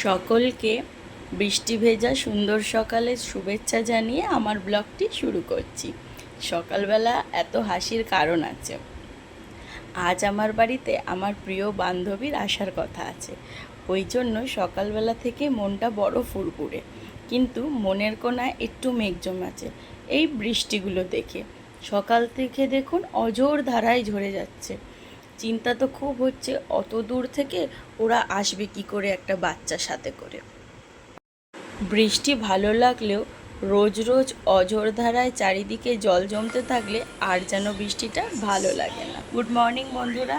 সকলকে বৃষ্টি ভেজা সুন্দর সকালের শুভেচ্ছা জানিয়ে আমার ব্লগটি শুরু করছি। সকালবেলা এত হাসির কারণ আছে। আজ আমার বাড়িতে আমার প্রিয় বান্ধবীর আসার কথা আছে, ওই জন্য সকালবেলা থেকে মনটা বড় ফুরফুরে, কিন্তু মনের কোণায় একটু মেঘ জমেছে এই বৃষ্টিগুলো দেখে। সকাল থেকে দেখুন অঝোর ধারায় ঝরে যাচ্ছে। চিন্তা তো খুব হচ্ছে, অত দূর থেকে ওরা আসবে কি করে একটা বাচ্চার সাথে করে। বৃষ্টি ভালো লাগলেও রোজ রোজ অঝোর ধারায় চারিদিকে জল জমতে থাকলে আর যেন বৃষ্টিটা ভালো লাগে না। গুড মর্নিং বন্ধুরা।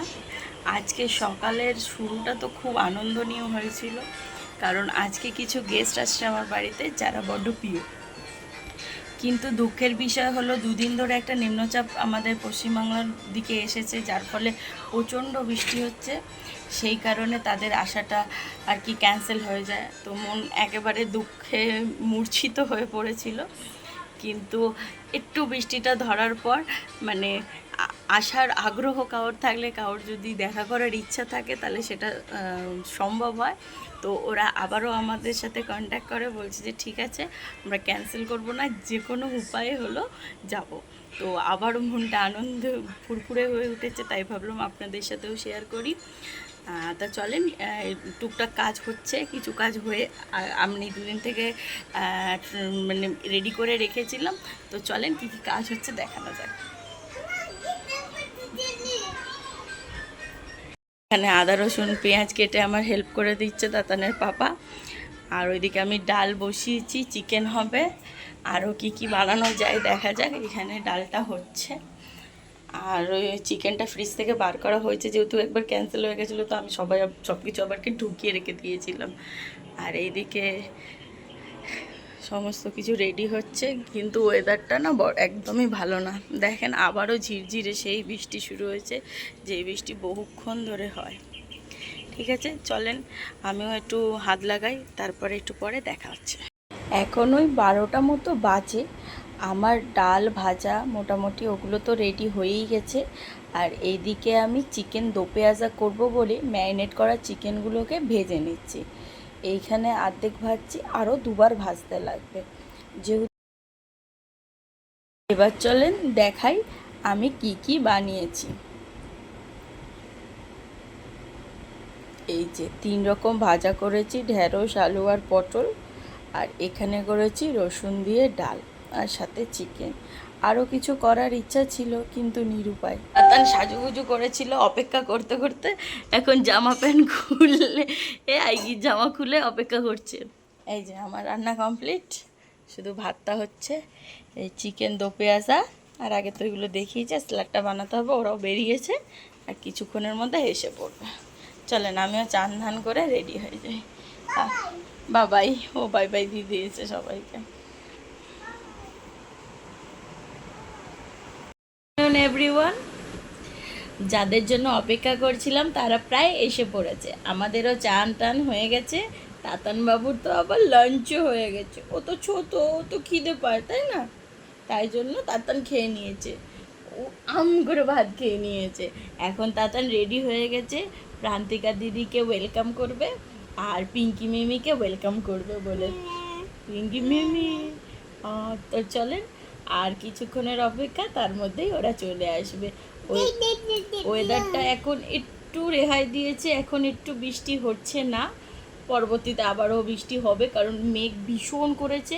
আজকে সকালের শুরুটা তো খুব আনন্দনীয় হয়েছিল, কারণ আজকে কিছু গেস্ট আসছে আমার বাড়িতে যারা বড্ড প্রিয়। কিন্তু দুঃখের বিষয় হলো, দুদিন ধরে একটা নিম্নচাপ আমাদের পশ্চিমবাংলার দিকে এসেছে, যার ফলে প্রচণ্ড বৃষ্টি হচ্ছে। সেই কারণে তাদের আসাটা আর কি ক্যান্সেল হয়ে যায়। তো মন একেবারে দুঃখে মূর্ছিত হয়ে পড়েছিল। কিন্তু একটু বৃষ্টিটা ধরার পর মানে আসার আগ্রহ কারোর থাকলে, কারোর যদি দেখা করার ইচ্ছা থাকে, তাহলে সেটা সম্ভব হয়। তো ওরা আবারও আমাদের সাথে কন্ট্যাক্ট করে, বলছে যে ঠিক আছে, আমরা ক্যান্সেল করব না, যে কোনো উপায়ে হলো যাব। তো আবারও মনটা আনন্দ ফুরফুরে হয়ে উঠেছে, তাই ভাবলাম আপনাদের সাথেও শেয়ার করি। তা চলেন, টুকটাক কাজ হচ্ছে, কিছু কাজ হয়ে আমি দুদিন থেকে মানে রেডি করে রেখেছিলাম। তো চলেন কী কী কাজ হচ্ছে দেখানো যাক। এখানে আদা রসুন পেঁয়াজ কেটে আমার হেল্প করে দিচ্ছে দাতানের পাপা। আর ওইদিকে আমি ডাল বসিয়েছি, চিকেন হবে, আরও কি কি বানানো যায় দেখা যাক। এখানে ডালটা হচ্ছে, আর ওই চিকেনটা ফ্রিজ থেকে বার করা হয়েছে, যেহেতু একবার ক্যান্সেল হয়ে গেছিলো, তো আমি সব কিছু আবারকে ঢুকিয়ে রেখে দিয়েছিলাম। আর এইদিকে সমস্ত কিছু রেডি হচ্ছে, কিন্তু ওয়েদারটা না একদমই ভালো না। দেখেন আবারও ঝিরঝিরে সেই বৃষ্টি শুরু হয়েছে, যে বৃষ্টি বহুক্ষণ ধরে হয়। ঠিক আছে, চলেন আমিও একটু হাত লাগাই, তারপরে একটু পরে দেখা হচ্ছে। এখন ওই 12টা মতো বাজে। আমার ডাল ভাজা মোটামুটি ওগুলো তো রেডি হয়েই গেছে। আর এইদিকে আমি চিকেন দো পেঁয়াজা করবো বলে ম্যারিনেট করা চিকেনগুলোকে ভেজে নিচ্ছি। এইখানে অর্ধেক ভাজছি, আরও দুবার ভাজতে লাগবে যেহেতু। এবার চলেন দেখাই আমি কি কি বানিয়েছি। এই যে 3 রকম ভাজা করেছি, ঢেঁড়স, আলু আর পটল। আর এখানে করেছি রসুন দিয়ে ডাল, আর সাথে চিকেন। আরও কিছু করার ইচ্ছা ছিল, কিন্তু নিরুপায়। তাতান সাজুগুজু করেছিল অপেক্ষা করতে করতে, এখন জামা প্যান্ট খুললে আইগির জামা খুলে অপেক্ষা করছে। এই যে আমার রান্না কমপ্লিট, শুধু ভাতটা হচ্ছে। এই চিকেন দো পেঁয়াজা, আর আগে তো এগুলো দেখিয়েছে, স্যালাডটা বানাতে হবে। ওরাও বেরিয়েছে, আর কিছুক্ষণের মধ্যে এসে পড়বে। চলেন আমিও চান ধান করে রেডি হয়ে যাই। বাবাই, ও বাই বাই দিয়ে দিয়েছে সবাইকে। এভরিওয়ান, যাদের জন্য অপেক্ষা করছিলাম তারা প্রায় এসে পড়েছে। আমাদেরও চান টান হয়ে গেছে, তাতান বাবুর তো আবার লাঞ্চও হয়ে গেছে। ও তো ছোট, ও তো খিদে পায়, তাই না? তাই জন্য তাতান খেয়ে নিয়েছে, ও করে ভাত খেয়ে নিয়েছে। এখন তাতান রেডি হয়ে গেছে, প্রান্তিকা দিদিকে ওয়েলকাম করবে আর পিঙ্কি মিমিকে ওয়েলকাম করবে বলে। পিঙ্কি মিমি, তো চলেন আর কিছুক্ষণের অপেক্ষা, তার মধ্যেই ওরা চলে আসবে। ওয়েদারটা এখন একটু রেহাই দিয়েছে, এখন একটু বৃষ্টি হচ্ছে না। পরবর্তীতে আবারও বৃষ্টি হবে, কারণ মেঘ ভীষণ করেছে,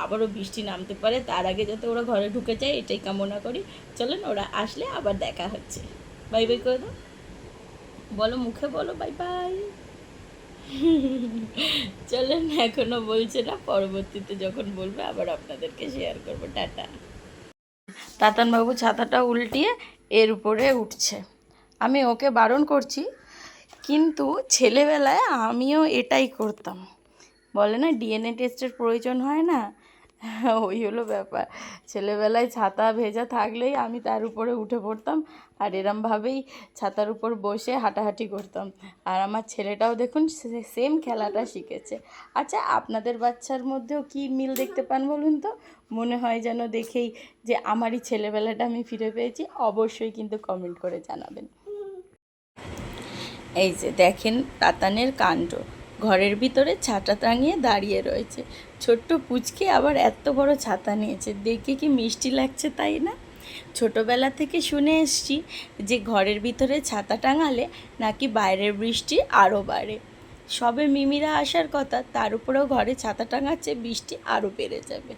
আবারও বৃষ্টি নামতে পারে। তার আগে যাতে ওরা ঘরে ঢুকে যায় এটাই কামনা করি। চলেন ওরা আসলে আবার দেখা হচ্ছে। বাই বাই করে দাও, বলো মুখে বলো বাই বাই। চলেন, এখনো বলছে না, পরবর্তীতে যখন বলবে আবার আপনাদেরকে শেয়ার করবো। টাটা। তাতানবাবু ছাতাটা উল্টিয়ে এর উপরে উঠছে, আমি ওকে বারণ করছি, কিন্তু ছেলেবেলায় আমিও এটাই করতাম। বলে না ডিএনএ টেস্টের প্রয়োজন হয় না, ওই হলো ব্যাপার। ছেলেবেলায় ছাতা ভেজা থাকলেই আমি তার উপরে উঠে পড়তাম, আর এরমভাবেই ছাতার উপর বসে হাঁটাহাঁটি করতাম। আর আমার ছেলেটাও দেখুন সেম খেলাটা শিখেছে। আচ্ছা, আপনাদের বাচ্চার মধ্যেও কি মিল দেখতে পান বলুন তো? মনে হয় যেন দেখেই যে আমারই ছেলেবেলাটা আমি ফিরে পেয়েছি। অবশ্যই কিন্তু কমেন্ট করে জানাবেন। এই যে দেখেন তাতানের কাণ্ড, ঘরের ভিতরে ছাতা টাঙিয়ে দাঁড়িয়ে রয়েছে। ছোট্ট পুচকে আবার এত বড় ছাতা নিয়েছে, দেখে কি মিষ্টি লাগছে তাই না? ছোটোবেলা থেকে শুনে এসছি যে ঘরের ভিতরে ছাতা টাঙালে নাকি বাইরের বৃষ্টি আরও বাড়ে। সবে মিমিরা আসার কথা, তার উপরেও ঘরে ছাতা টাঙাচ্ছে, বৃষ্টি আরও বেড়ে যাবে।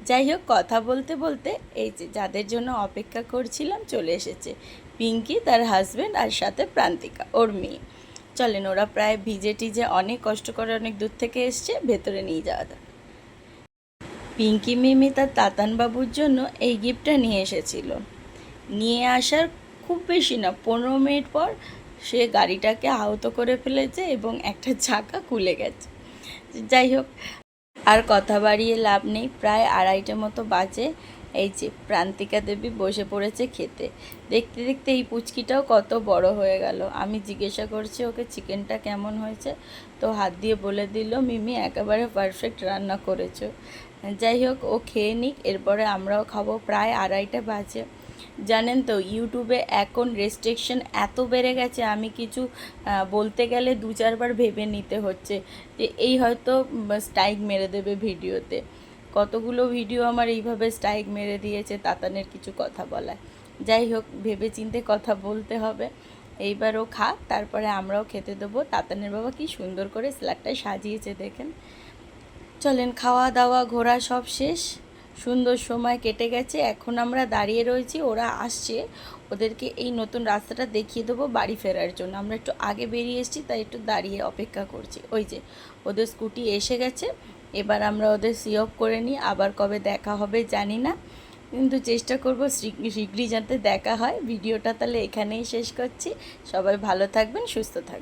যাই হোক, কথা বলতে বলতে এই যে যাদের জন্য অপেক্ষা করছিলাম চলে এসেছে। পিঙ্কি, তার হাজব্যান্ড, আর সাথে প্রান্তিকা, ওর মেয়ে। চলেন, ওরা প্রায় ভিজে টিজে অনেক কষ্ট করে অনেক দূর থেকে এসছে, ভেতরে নিয়ে যাওয়া যাক। পিঙ্কি মিমি তার তাতানবাবুর জন্য এই গিফটটা নিয়ে এসেছিল। নিয়ে আসার খুব বেশি না, 15 মিনিট পর সে গাড়িটাকে আহত করে ফেলেছে এবং একটা চাকা খুলে গেছে। যাই হোক, আর কথা বাড়িয়ে লাভ নেই, প্রায় 2:30 মতো বাজে। এই যে প্রান্তিকা দেবী বসে পড়েছে খেতে। দেখতে দেখতে এই পুচকিটাও কত বড় হয়ে গেল। আমি জিজ্ঞাসা করছি ওকে চিকেনটা কেমন হয়েছে, তো হাত দিয়ে বলে দিল, মিমি একেবারে পারফেক্ট রান্না করেছো। যাই হোক, ও খেয়ে নিক, এরপরে আমরাও খাবো। প্রায় 2:30 বাজে। জানেন তো, ইউটিউবে এখন রেস্ট্রিকশন এত বেড়ে গেছে, আমি কিছু বলতে গেলে 2-4 বার ভেবে নিতে হচ্ছে যে এই হয়তো স্ট্রাইক মেরে দেবে ভিডিওতে। কতগুলো ভিডিও আমার এইভাবে স্ট্রাইক মেরে দিয়েছে তাতানের কিছু কথা বলায়। যাই হোক, ভেবে চিন্তে কথা বলতে হবে। এইবারও খা, তারপরে আমরাও খেতে দেবো। তাতানের বাবা কি সুন্দর করে স্যালাডটা সাজিয়েছে দেখেন। চলেন, খাওয়া দাওয়া ঘোরা সব শেষ, সুন্দর সময় কেটে গেছে। এখন আমরা দাঁড়িয়ে রয়েছি, ওরা আসছে, ওদেরকে এই নতুন রাস্তাটা দেখিয়ে দেবো বাড়ি ফেরার জন্য। আমরা একটু আগে বেরিয়ে এসেছি, তাই একটু দাঁড়িয়ে অপেক্ষা করছি। ওই যে ওদের স্কুটি এসে গেছে, এবার আমরা ওদের সি অফ করে নিই। আবার কবে দেখা হবে জানি না, কিন্তু চেষ্টা করবো শীঘ্রই যাতে দেখা হয়। ভিডিওটা তাহলে এখানেই শেষ করছি। সবাই ভালো থাকবেন, সুস্থ থাকবেন।